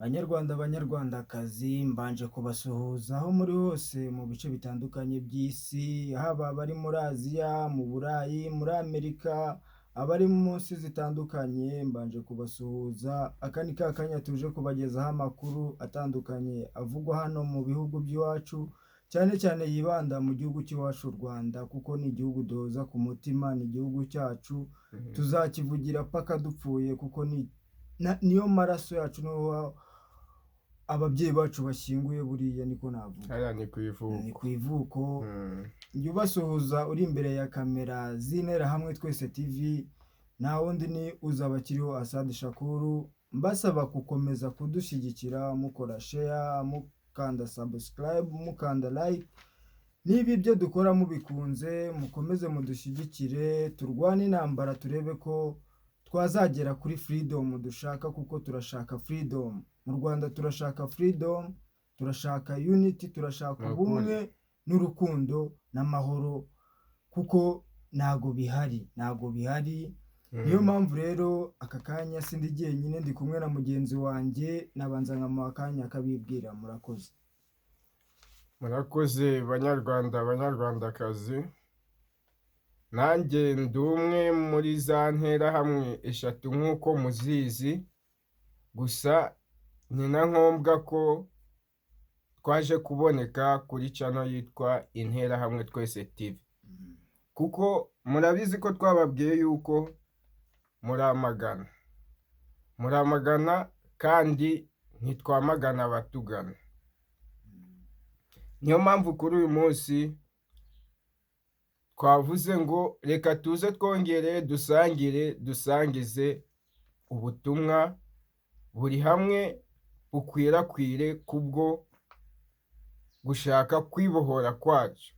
Banyarwanda banyarwandakazi mbanje kubasuhuza aho muri hose mu bice bitandukanye by'isi, haba abari muri Aziya, mu Burayi, muri Amerika, abari mu nsi zitandukanye mbanje kubasuhuza. Aka ni ka kanya tuje kubagezaho amakuru atandukanye avugwa hano mu bihugu by'iwacu, cyane cyane yibanda mu gihugu cy'iwacu u Rwanda, kuko ni igihugu duhoza ku mutima, ni igihugu cyacu tuzakivugira paka dupfuye, kuko niyo maraso yacu, niho ababyeyi bacu bashyinguye, buriya niko navuga. hariya ni ku ivuko. Ni ku ivuko. Njye ubasuhuza uri imbere ya kamera z'Interahamwe Twese TV, nta wundi ni uzaba akiriho Asad Shakuru, mbasaba gukomeza kudushyigikira mukora share, mukanda subscribe, mukanda like. Niba ibyo dukora mubikunze, mukomeze mudushyigikire, turwane intambara turebe ko twazagera kuri freedom dushaka, kuko turashaka freedom. Mu Rwanda turashaka freedom, turashaka unity, turashaka ubumwe n'urukundo n'amahoro, kuko ntago bihari. Niyo mpamvu rero aka kanya sindi jyenyine, ndi kumwe na mugenzi wanjye, nabanza nkamuha akanya akabibwira. Murakoze banyarwanda banyarwandakazi, nanjye ndi umwe muri za nterahamwe eshatu nk'uko muzizi, gusa ni na ngombwa ko twaje kuboneka kuri channel yitwa Interahamwe Twese TV, kuko murabizi ko twababwiye yuko muramagana kandi ntitwamagana abatugana. Niyo mpamvu kuri uyu munsi twavuze ngo reka tuze twongere dusangize ubutumwa buri hamwe, bukwirakwire kubwo gushaka kwibohora kwacu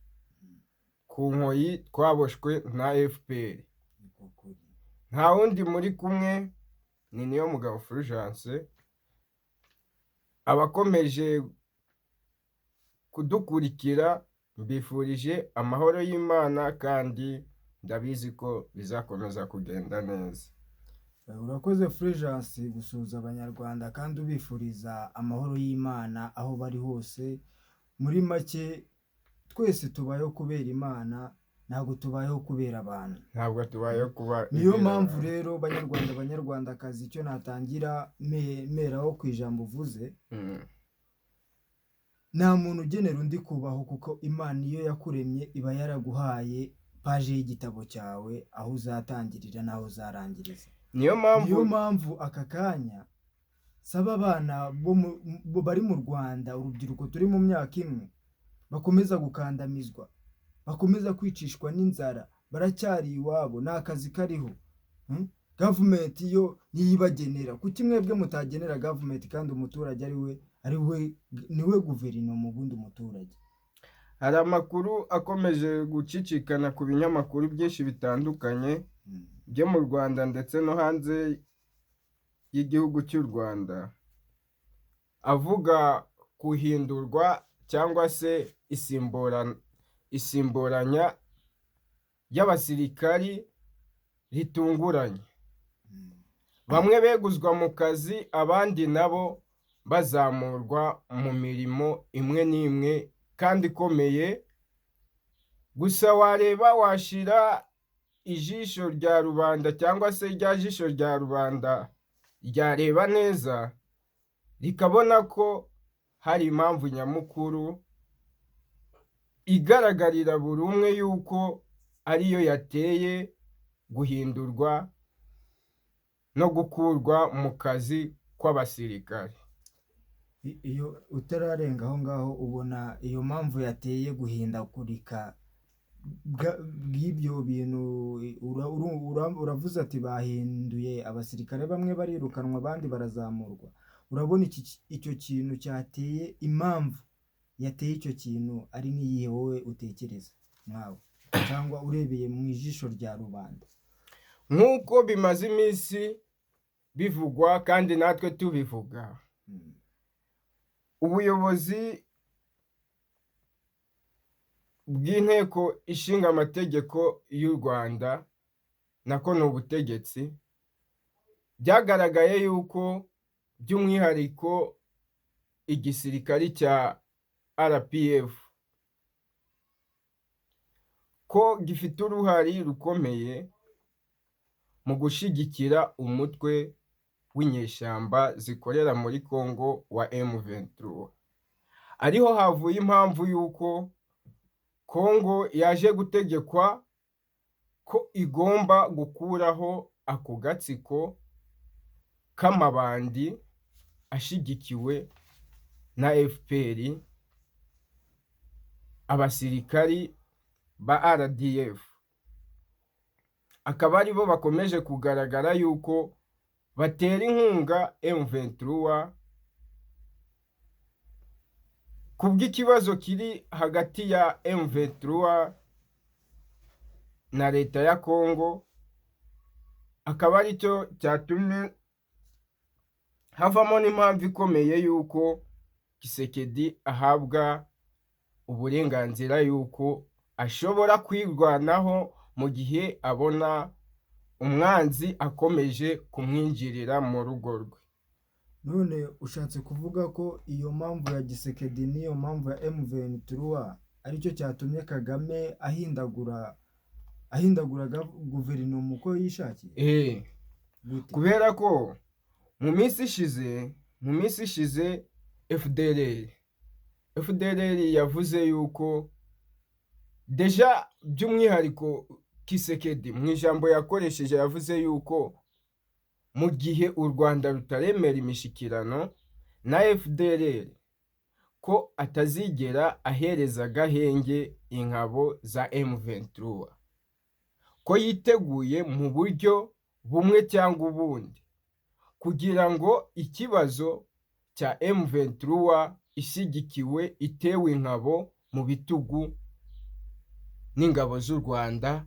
ku nkoyi twaboshwe na FPR. Nta wundi muri kumwe ni Niyomugabo Fulgence. Abakomeje kudukurikira mbifurije amahoro y'Imana, kandi ndabizi ko bizakomeza kugenda neza. Urakoze Fulgence gusuhuza abanyarwanda kandi ubifuriza amahoro y'Imana aho bari hose. Muri make twese tubayeho kubera Imana, ntabwo tubayeho kubera abantu. Ntabwo tubayeho kuba. Niyo mpamvu rero banyarwanda banyarwandakazi, icyo natangira meraho ku ijambo uvuze, nta muntu ugenera undi kubaho, kuko Imana iyo yakuremye iba yaraguhaye paje y'igitabo cyawe, aho uzatangirira n'aho uzarangiriza. Niyo mpamvu aka kanya saba abana bari mu Rwanda, urubyiruko turi mu myaka imwe, bakomeza gukandamizwa, bakomeza kwicishwa n'inzara, baracyari iwabo, nta kazi kariho. Government yo niyibagenera. Kuki mwebwe mutagenera government kandi umuturage niwe guverinoma, ubundi umuturage? Hari amakuru akomeje gucicikana ku binyamakuru byinshi bitandukanye byo mu Rwanda ndetse no hanze y'igihugu cy'u Rwanda, avuga kuhindurwa cyangwa se isimburanya y'abasirikari ritunguranye. Bamwe beguzwa mu kazi, abandi nabo bazamurwa mu mirimo imwe n'imwe kandi ikomeye. Gusa wareba, washira ijisho rya rubanda, cyangwa se rya jisho rya rubanda ryareba neza, rikabona ko hari impamvu nyamukuru igaragarira buri umwe yuko ariyo yateye guhindurwa no gukurwa mu kazi kw'abasirikare. Iyo utararenga aho ngaho, ubona iyo mpamvu yateye guhindagurika bw'ibyo bintu. Uravuze ati bahinduye abasirikare, bamwe barirukanwa abandi barazamurwa. Urabona icyo kintu cyateye, impamvu yateye icyo kintu ari nk'iyihe wowe utekereza mwawe, cyangwa urebeye mu ijisho rya rubanda? Nk'uko bimaze iminsi bivugwa kandi natwe tubivuga, ubuyobozi bw'inteko ishinga amategeko y'u Rwanda, nako ni ubutegetsi, byagaragaye yuko by'umwihariko igisirikari cya RPF ko gifite uruhare rukomeye mu gushyigikira umutwe w'inyeshyamba zikorera muri Congo wa M23. Ariho havuye impamvu y'uko Congo yaje gutegekwa ko igomba gukuraho ako gatsiko k'amabandi ashyigikiwe na FPR, abasirikari ba RDF akaba aribo bakomeje kugaragara yuko batera inkunga M23 kubw'ikibazo kiri hagati ya M23 na leta ya Congo, akaba aricyo cyatumye havamo n'impamvu ikomeye yuko Tshisekedi ahabwa uburenganzira yuko ashobora kwirwanaho mu gihe abona umwanzi akomeje kumwinjirira mu rugo rwe. None ushatse kuvuga ko iyo mpamvu ya Tshisekedi n'iyo mpamvu ya M23 aricyo cyatumye Kagame ahindagura guverinoma uko yishakiye? Kubera ko mu minsi ishize FDLR yavuze yuko deja by'umwihariko Tshisekedi mu ijambo yakoresheje yavuze yuko mu gihe u Rwanda rutaremera imishyikirano na FDLR ko atazigera ahereza agahenge ingabo za M23, ko yiteguye mu buryo bumwe cyangwa ubundi kugira ngo ikibazo cya M23 ishyigikiwe itewe ingabo mu bitugu n'ingabo z'u Rwanda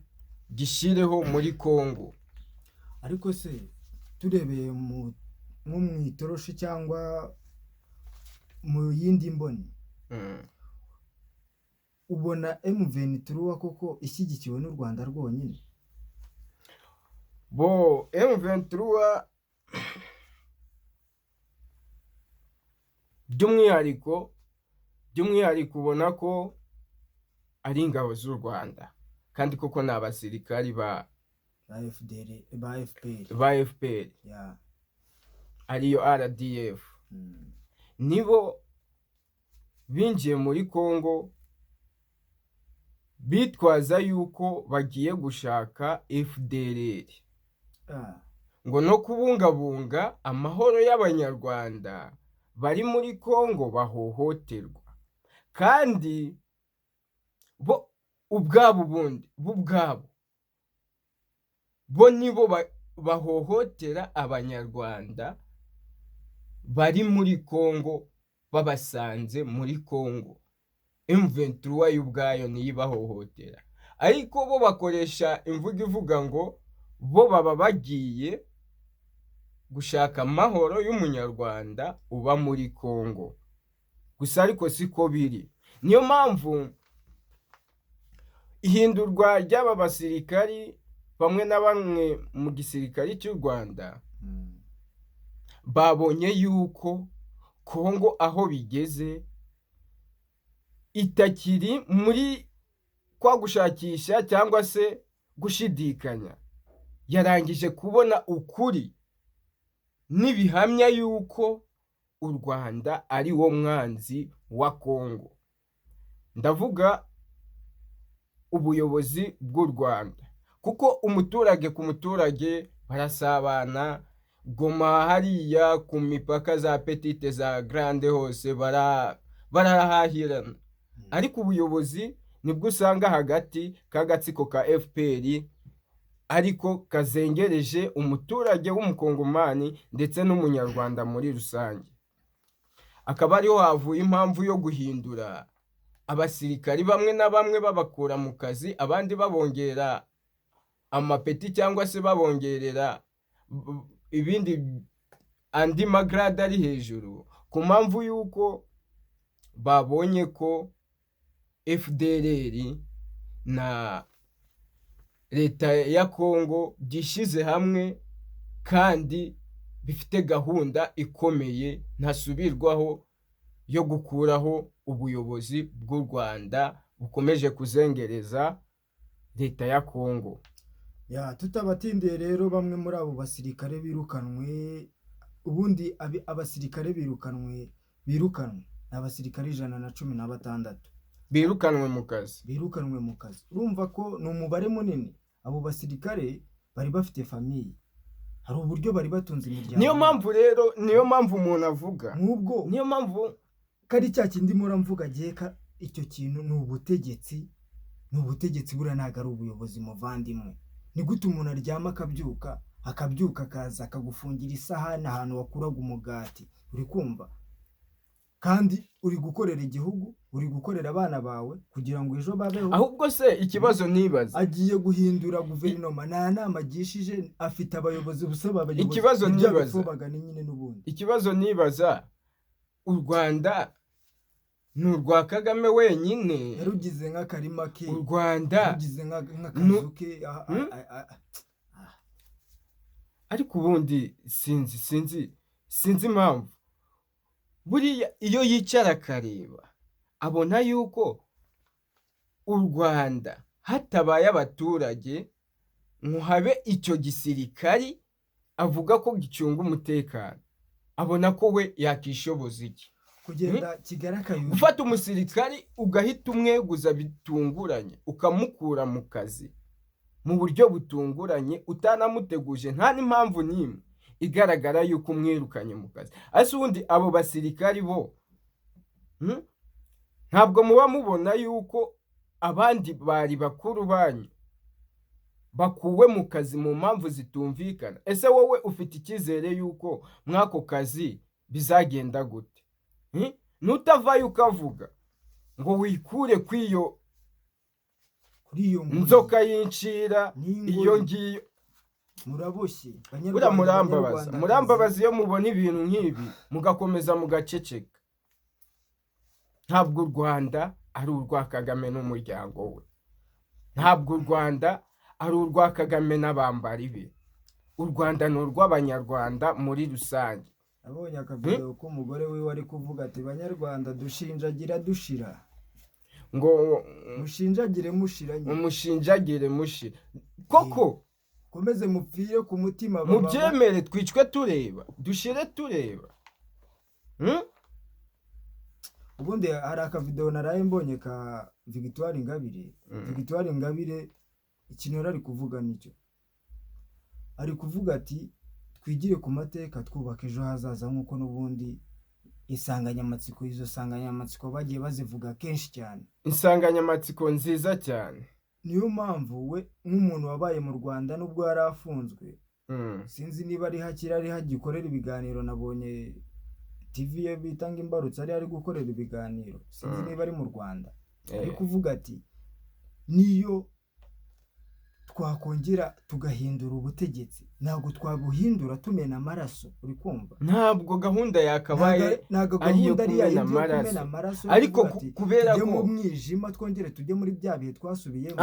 gishireho muri Congo. Ariko se turebeye nko mu itoroshi cyangwa mu yindi mboni, ubona M23 koko ishyigikiwe n'u Rwanda rwonyine? M23 by'umwihariko ubona ko ari ingabo z'u Rwanda kandi koko ni abasirikari ba FPR ariyo RDF, nibo binjiye muri Congo bitwaza yuko bagiye gushaka FDLR ngo no kubungabunga amahoro y'abanyarwanda bari muri Congo bahohoterwa, kandi bo nibo bahohotera abanyarwanda bari muri Congo babasanze muri Congo. M23 y'ubwayo niyo ibahohotera, ariko bo bakoresha imvugo ivuga ngo bo baba bagiye gushaka amahoro y'umunyarwanda uba muri Congo. Gusa ariko siko biri. Niyo mpamvu ihindurwa ry'aba basirikari bamwe na bamwe mu gisirikari cy'u Rwanda babonye yuko Congo aho bigeze itakiri muri kwa gushakisha cyangwa se gushidikanya, yarangije kubona ukuri n'ibihamya yuko u Rwanda ari wo mwanzi wa Congo. Ndavuga ubuyobozi bw'u Rwanda, kuko umuturage ku muturage barasabana. Goma hariya ku mipaka za petite za grande hose barahahirana, ariko ubuyobozi nibwo usanga hagati k'agatsiko ka FPR ariko kazengereje umuturage w'umukongomani ndetse n'umunyarwanda muri rusange. Akaba ariho havuye impamvu yo guhindura abasirikari bamwe na bamwe babakura mu kazi, abandi babongera amapeti cyangwa se babongerera ibindi andi magrade ari hejuru, ku mpamvu y'uko babonye ko FDLR na leta ya Congo byishyize hamwe kandi bifite gahunda ikomeye ntasubirwaho yo gukuraho ubuyobozi bw'u Rwanda bukomeje kuzengereza leta ya Kongo. Tutabatindiye rero, bamwe muri abo basirikare birukanwe, ubundi abasirikare birukanwe ni abasirikare 116 birukanwe mu kazi. Urumva ko ni umubare munini. Abo basirikare bari bafite famiye, hari uburyo bari batunze imiryango. niyo mpamvu umuntu avuga, nk'ubwo niyo mpamvu kari cya kindi mvuga geka, icyo kintu ni ubutegetsi buriya ntabwo ari ubuyobozi muvandimwe. Ni gute umuntu aryama akabyuka akaza akagufungira isahani ahantu wakuraga umugati, uri kumva? Kandi uri gukorera igihugu, uri gukorera abana bawe kugira ngo ejo babeho. Ahubwo se ikibazo nibaza, agiye guhindura guverinoma, nta nama agishije, afite abayobozi busaba abayobozi. Ikibazo nibaza, u Rwanda ni urwa Kagame wenyine, yarugize nk'akarima ke, u Rwanda yarugize nk'akazu ke. Ariko ubundi sinzi impamvu. Buriya iyo yicara akareba abona yuko u Rwanda hatabaye abaturage ngo habe icyo gisirikari avuga ko gicunga umutekano, abona ko we yakishoboza iki? Kugenda Kigali akayuza, gufata umusirikari ugahita umweguza bitunguranye, ukamukura mu kazi mu buryo butunguranye, utanamuteguje, nta n'impamvu n'imwe igaragara yuko umwirukanye mu kazi. Ase ubundi abo basirikari bo ntabwo muba mubona yuko abandi bari bakuru banyu bakuwe mu kazi mu mpamvu zitumvikana? Ese wowe ufite icyizere yuko mwako kazi bizagenda gute? Nutavayo ukavuga ngo wikure kw'iyo nzoka y'incira, iyo ngiyo muraboshye. Murambabaza iyo mubona ibintu nk'ibi mugakomeza mugaceceka. Ntabwo u Rwanda ari urwa Kagame n'umuryango we, ntabwo u Rwanda ari urwa Kagame n'abambari be. U Rwanda ni urw'abanyarwanda muri rusange. Abonye akavideo ko umugore we wari kuvuga ati, banyarwanda dushinjagira dushira, ngo mushinjagire mushira, umushinjagire mushira koko. Komeze mupfire ku mutima, mubyemere twicwe tureba, dushire tureba. Ubundi hari akavideo naraye mbonye ka Victoire Ingabire. Victoire Ingabire ikintu ari kuvuga nicyo, ari kuvuga ati twigire ku mateka twubaka ejo hazaza, nk'uko n'ubundi insanganyamatsiko, izo nsanganyamatsiko bagiye bazivuga kenshi cyane, insanganyamatsiko nziza cyane. Niyo mpamvu we nk'umuntu wabaye mu Rwanda nubwo yari afunzwe, sinzi niba ari hagikorera ibiganiro, nabonye TV ye bitanga imbarutso ari gukorera ibiganiro, sinzi niba ari mu Rwanda, ari kuvuga ati niyo twakongera tugahindura ubutegetsi, ntabwo twabuhindura tumena amaraso, uri kumva? Ntabwo gahunda yakabaye ariyo kumena amaraso, ariko kubera ko mu mwijima twongere tujye muri bya bihe twasubiyemo,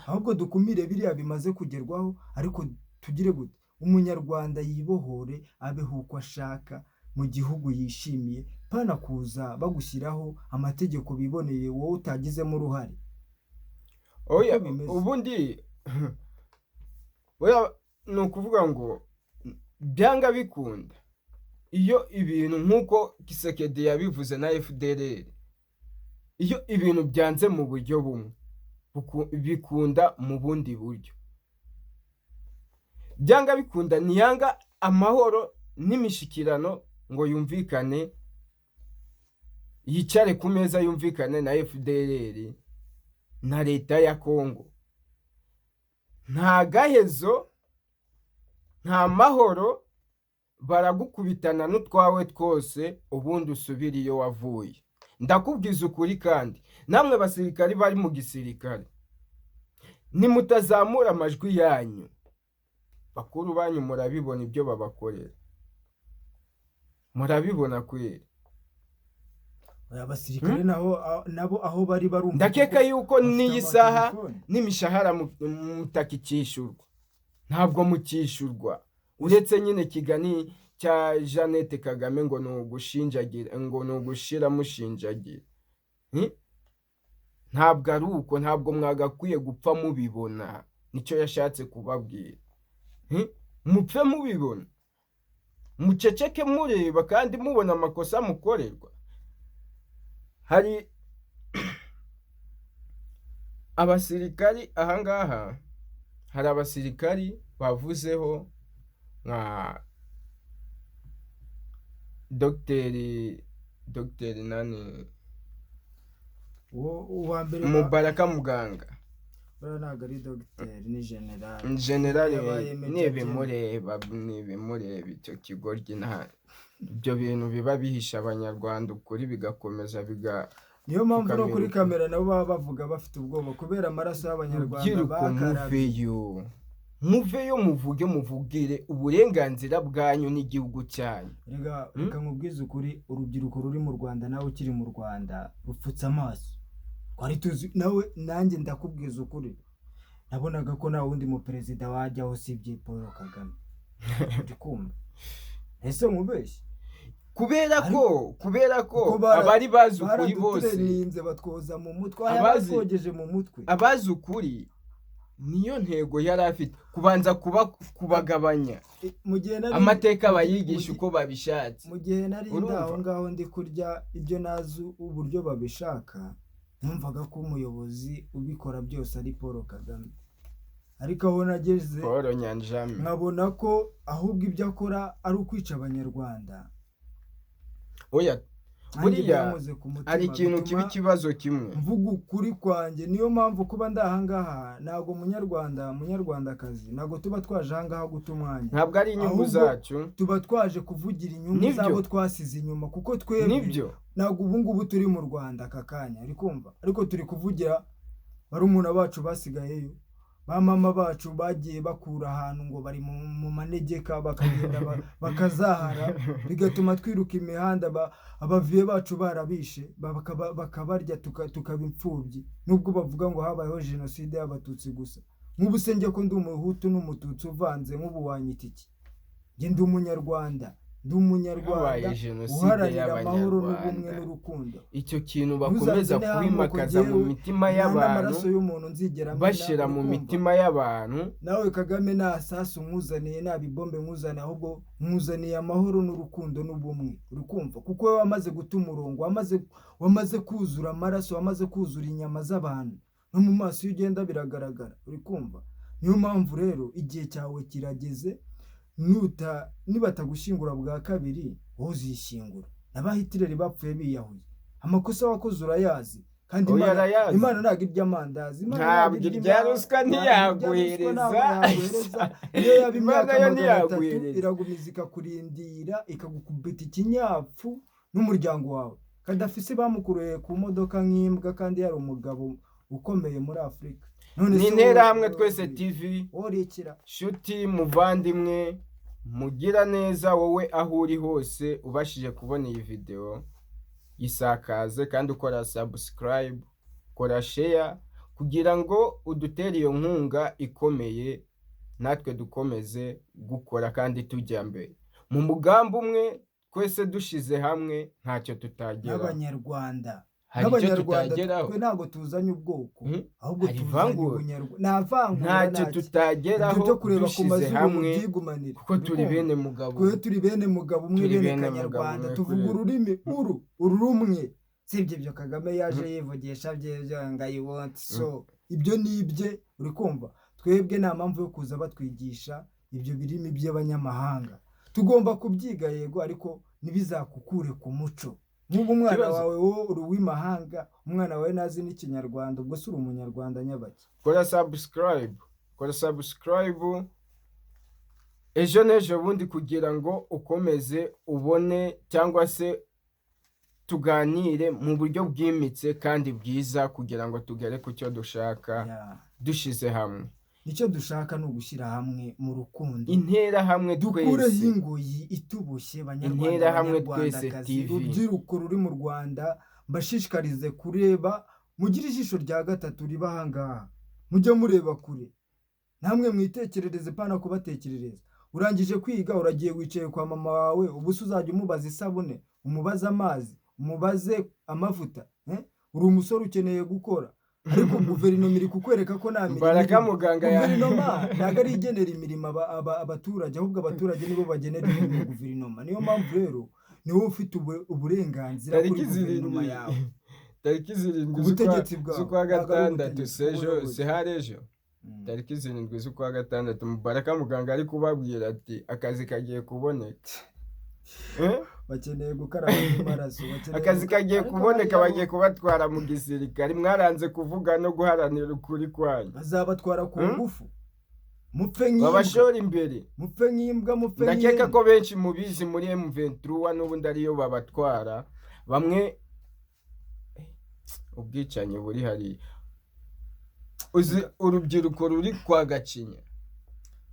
ahubwo dukumire biriya bimaze kugerwaho. Ariko tugire gute umunyarwanda yibohore, abeho uko ashaka mu gihugu yishimiye, pana kuza bagushyiraho amategeko biboneye wowe utagizemo uruhare. Oya, ubundi ni ukuvuga ngo byanga bikunda, iyo ibintu nk'uko Kisekedi yabivuze na FDLR, iyo ibintu byanze mu buryo bumwe bikunda mu bundi buryo. Byanga bikunda niyanga amahoro n'imishikirano ngo yumvikane, yicare ku meza yumvikane na FDLR na leta ya Kongo, nta gahezo, nta mahoro, baragukubitana n'utwawe twose, ubundi usubira iyo wavuye. Ndakubwiza ukuri, kandi namwe basirikari bari mu gisirikare, nimutazamura amajwi yanyu, bakuru banyu murabibona ibyo babakorera, murabibona kweri. Abasirikare nabo aho bari barumva, ndakeka yuko n'iyi saha n'imishahara mutakikishurwa, ntabwo mukishurwa, uretse nyine cya Jeannette Kagame ngo ni ugushinjagira, ngo ni ugushira mushinjagira. Ntabwo ari uko, ntabwo mwagakwiye gupfa mubibona, nicyo yashatse kubabwira. Mupfe mubibona, muceceke mureba kandi mubona amakosa mukorerwa. Hari abasirikari ahangaha, hari abasirikari bavuzeho nka dogiteri nani uwa mbere Mubaraka Muganga, ntabwo ari dogiteri, ni generali. generali nibimureba icyo kigoryi, nta ibyo bintu biba bihisha abanyarwanda ukuri bigakomeza niyo mpamvu no kuri kamera nabo baba bavuga bafite ubwoba kubera amaraso y'abanyarwanda bakarabye. Muveyo muvugire uburenganzira bwanyu n'igihugu cyanyu. Reka nkubwize ukuri, urubyiruko ruri mu Rwanda nawe ukiri mu Rwanda rupfutse amaso. Twari tuzi nawe, nanjye ndakubwiza ukuri, nabonaga ko nta wundi mu perezida wajyaho usibye Paul Kagame. Uri kumva? Ese nkubeshye? kubera ko abari bazi ukuri bose baradutureninze batwoza mu mutwe, abazogeje mu mutwe. Abazi ukuri niyo ntego yari afite, kubanza kubagabanya amateka bayigisha uko babishatse. Mu gihe nari ndaho ngaho ndi kurya ibyo nazi uburyo babishaka, numvaga ko umuyobozi ubikora byose ari Paul Kagame. Ariko aho nageze Paul Nyanjame, nkabona ko ahubwo ibyo akora ari ukwica abanyarwanda. Oya, buriya ari ikintu kiba ikibazo kimwe, mvuga ukuri kwanjye. Niyo mpamvu kuba ndahangaha, ntabwo munyarwandakazi, ntabwo tuba twaje ahangaha guta umwanya, ntabwo ari inyungu zacu, tuba twaje kuvugira inyungu zabo twasize inyuma. Kuko twebwe ntabwo ubu ngubu turi mu Rwanda aka kanya, ari kumva, ariko turi kuvugira barumuna bacu basigayeyo, ba mama bacu bagiye bakura ahantu ngo bari mu manegeka, bakagenda bakazahara, bigatuma twiruka imihanda, abaviye bacu barabishe bakabarya tukaba imfubyi, nubwo bavuga ngo habayeho jenoside y'abatutsi gusa. Nk'ubu se njye ko ndi umuhutu n'umututsi uvanze, nk'ubu wanyita iki? Njye ndi umunyarwanda, uharanira amahoro n'ubumwe n'urukundo. Icyo kintu bakomeza kubimakaza mu mitima y'abantu, bashyira mu mitima y'abantu. Nawe Kagame nta sasu nkuzaniye, nta bibombe nkuzaniye, ahubwo nkuzaniye amahoro n'urukundo n'ubumwe. Uri kumva? Kuko we wamaze guta umurongo, wamaze kuzura amaraso, wamaze kuzura inyama z'abantu, no mu maso iyo ugenda biragaragara. Uri kumva? Niyo mpamvu rero igihe cyawe kirageze, nibatagushyingura bwa kabiri wowe uzishyingura. N'abahitireri bapfuye biyahuye, amakosa wakoze urayazi, kandi Imana ntabwo irya amandazi, ntabwo irya ruswa, ntiyaguhereza. Iyo yaba imyaka 300 iragumiza ikakurindira, ikagukubita ikinyapfu n'umuryango wawe. Kadafise bamukuruye ku modoka nk'imbwa, kandi yari umugabo ukomeye muri Afurika. Ni Interahamwe Twese TV, orekera shuti muvandimwe, mugira neza wowe aho uri hose ubashije kubona iyi video, isakaze kandi ukora subscribe, kora share, kugira ngo udutere iyo nkunga ikomeye, natwe dukomeze gukora kandi tujya mbere mu mugambi umwe. Twese dushize hamwe ntacyo tutagera. Abanyarwanda twe ntabwo tuzanye ubwoko, ahubwo tuzanye ubunyarwanda. Ntacyo tutageraho dushize hamwe, kuko turi bene mugabo umwe, bene Kanyarwanda, tuvuga ururimi urumwe. Sibyo ibyo Kagame yaje yivugisha ngo I want so, ibyo ni ibye. Uri kumva? Twebwe nta mpamvu yo kuza batwigisha ibyo birimi by'abanyamahanga. Tugomba kubyiga yego, ariko ntibizakukure ku muco. Nk'ubu umwana wawe uri uw'imahanga, umwana wawe nazi n'ikinyarwanda, ubwo si uri umunyarwanda nyabaki. Kora subscribe ejo n'ejo bundi, kugira ngo ukomeze ubone cyangwa se tuganire mu buryo bwimitse kandi bwiza, kugira ngo tugere ku cyo dushaka dushize hamwe. Icyo dushaka ni ugushyira hamwe mu rukundo, Interahamwe Twese, dukureho ingoyi ituboshye. Interahamwe Twese TV, urubyiruko ruri mu Rwanda mbashishikarize kureba, mugire ijisho rya gatatu riba ahangaha, mujye mureba kure, namwe mwitekerereze pana kubatekerereza. urangije kwiga uragiye wicaye kwa mama wawe ubu se uzajya umubaza isabune umubaze amazi umubaze amavuta uri umusore ukeneye gukora ariko guverinoma iri kukwereka ko nta mirimo irimo. Guverinoma ntabwo ari igenera imirimo abaturage ahubwo abaturage nibo bagenera imirimo guverinoma. Niyo mpamvu rero niwe ufite uburenganzira kuri guverinoma yawe. Tariki 7 z'ukwa gatandatu seharejo tariki 7 z'ukwa gatandatu Mubaraka Muganga ari kubabwira ati akazi kagiye kuboneka. Bakeneye gukaraba amaraso, akazi kagiye kuboneka, bagiye kubatwara mu gisirikare. Mwaranze kuvuga no guharanira ukuri kwanyu. Bazabatwara ku ngufu, mupfe nk'imbwa, babashora imbere, mupfe nk'imbwa, mupfe nk'imbwa. Ndakeka ko benshi mubizi muri M23 n'ubundi ariyo babatwara. Bamwe ubwicanyi buri hari uzi urubyiruko ruri kwa Gacinya.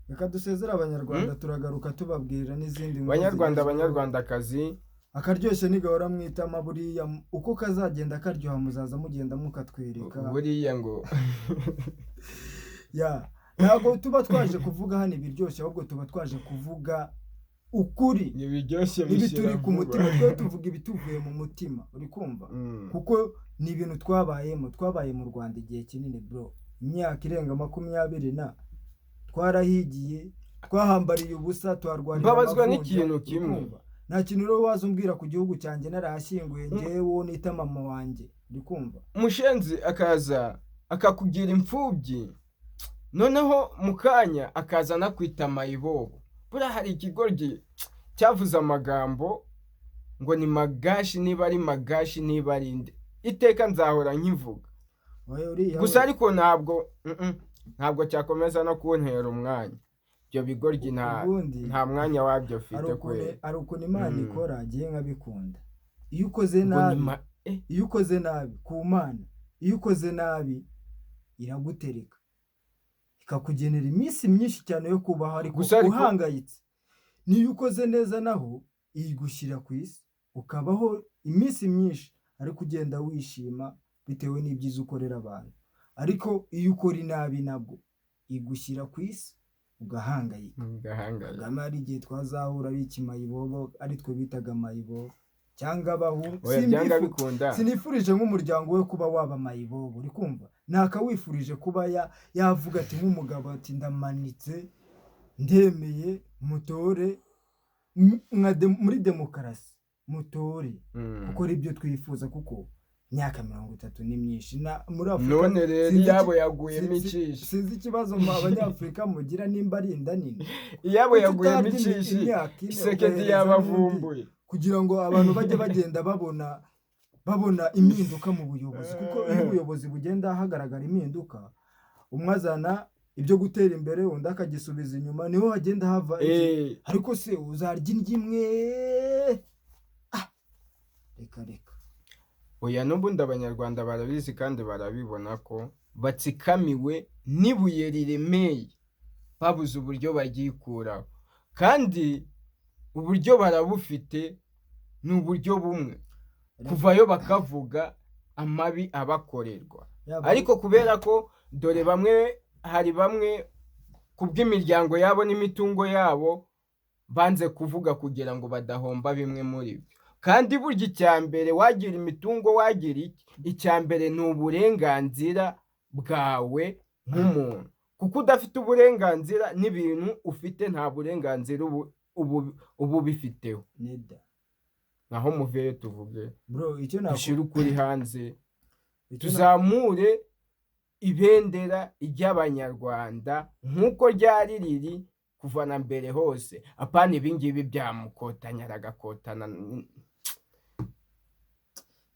Reka dusezera abanyarwanda turagaruka tubabwira n'izindi Banyarwandakazi akaryoshye nigahora mwitama buriya uko kazagenda karyoha muzaza mugenda mukatwereka buriya ngo ntabwo tuba twaje kuvuga hano ibiryoshye ahubwo tuba twaje kuvuga ukuri ibiryoshye turi ku mutima. Twe tuvuga ibituvuye mu mutima, uri kumva kuko ni ibintu twabaye mu Rwanda igihe kinini bro, imyaka irenga 20 twarahigiye, twahambariye ubusa, twarwanira babazwa n'ikintu kimwe. Nta kintu rero wazumbwira ku gihugu cyanjye narahashyinguye ngewe nita mama wanjye, uri kumva. Mushenzi akaza akakugira imfubyi, noneho mukanya akaza nakwita mayibobo. Bura hari ikigoryi cyavuze amagambo ngo ni magashi, niba ari magashi niba ari inde, iteka nzahora nkivuga. Gusa ariko ntabwo cyakomeza no kuntera umwanya. Ibyo bigoryi nta mwanya wabyo afite kwera. Ari ukuntu Imana ikora agiye nkabikunda. Iyo ukoze nabi ku Mana, iyo ukoze nabi iragutereka ikakugenera iminsi myinshi cyane yo kubaho ariko uhangayitse. Niyo ukoze neza naho igushyira ku isi ukabaho iminsi myinshi ariko ugenda wishima bitewe n'ibyiza ukorera abantu. Ariko iyo ukora inabi nabwo igushyira ku isi ugahangayika. Kagame ari igihe twazahura ari ikimayibobo, ari twe bitaga mayibobo cyangwa abahu. Sinifurije nk'umuryango we kuba waba mayibobo, uri kumva. Nakawifurije kuba yavuga ati nk'umugabo ati ndamanitse ndemeye mutore muri demokarasi mutore kuko ari byo twifuza kuko imyaka 30 ni myinshi muri Afrika. None rero yabo yaguyemo icisha. Sinzi ikibazo abanyafrika mugira nimba ari inda nini. Yabo yaguyemo icisha. Sekedi yabavumbuye kugira ngo abantu bajye bagenda babona impinduka mu buyobozi, kuko iyo ubuyobozi bugenda hagaragara impinduka umwazana ibyo gutera imbere undi akagisubiza inyuma, niho hagenda hava ariko se uzarya indimwe reka oya. N'ubundi abanyarwanda barabizi kandi barabibona ko batsikamiwe n'ibuye riremeye, babuze uburyo bagikuraho, kandi uburyo barabufite ni uburyo bumwe, kuvayo bakavuga amabi abakorerwa. Ariko kubera ko dore hari bamwe kubw'imiryango yabo n'imitungo yabo banze kuvuga kugira ngo badahomba bimwe muri byo. Kandi burya icyambere wagira imitungo wagira icyambere ni uburenganzira bwawe nk'umuntu, kuko udafite uburenganzira n'ibintu ufite nta burenganzira ubu bifiteho. Naho muveyo tuvuge bro, dushire ukuri hanze, tuzamure ibendera ry'abanyarwanda nk'uko ryari riri kuva na mbere hose. Apana ibingibi byamukotanya aragakotana.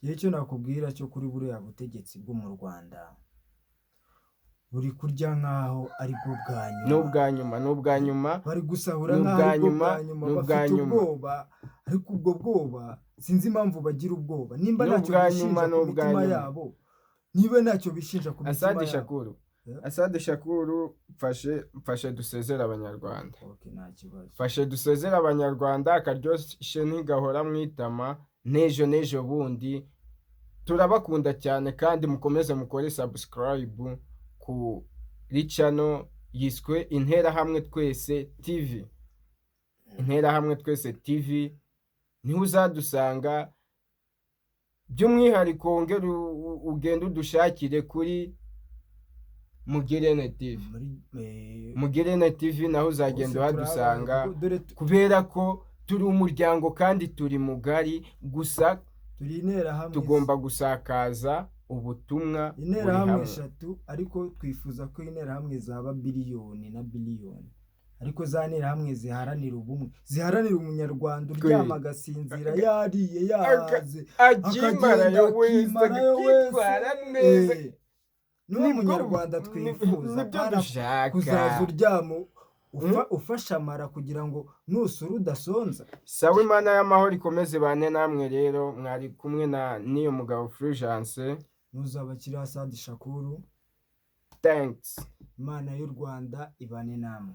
Icyo nakubwira cyo kuri buriya butegetsi bwo mu Rwanda buri kurya nkaho ari bwo n'ubwa nyuma bari gusahura nkaho bwa nyuma, bafite ubwoba. Ariko ubwo bwoba sinzi impamvu bagira ubwoba, nimba ntacyo bishinja ku mitima yabo, niba ntacyo bishinja ku mitima yabo. Asade Shakuru, fashe dusezera abanyarwanda. Nta kibazo. Fashe dusezera abanyarwanda, akaryoshye ntigahora mwitama. Nejo bundi turabakunda cyane, kandi mukomeze mukore subscribe kuri channel yiswe Interahamwe Twese TV. Interahamwe Twese TV niho uzadusanga, by'umwihariko wongere ugenda udushakire kuri Mugirene TV. Mugirene TV naho uzagenda uhadusanga, kubera ko turi umuryango kandi turi mugari, gusa turi interahamwe, tugomba gusakaza ubutumwa interahamwe 3, ariko twifuza ko interahamwe zaba biliyoni na biliyoni, ariko za nterahamwe ziharanira ubumwe, ziharanira umunyarwanda uryama agasinzira yariye yahaze akimara wese akitwara neza. Niwo munyarwanda twifuza, kuzaza uryama ufasha amara kugira ngo nusura udasonza. Sawa, Imana y'amahoro ikomeze bane namwe. Rero mwari kumwe na Niyomugabo Fulgence, ntuzabakire Asad Shakuru. Thanks. Imana y'u Rwanda ibane namwe.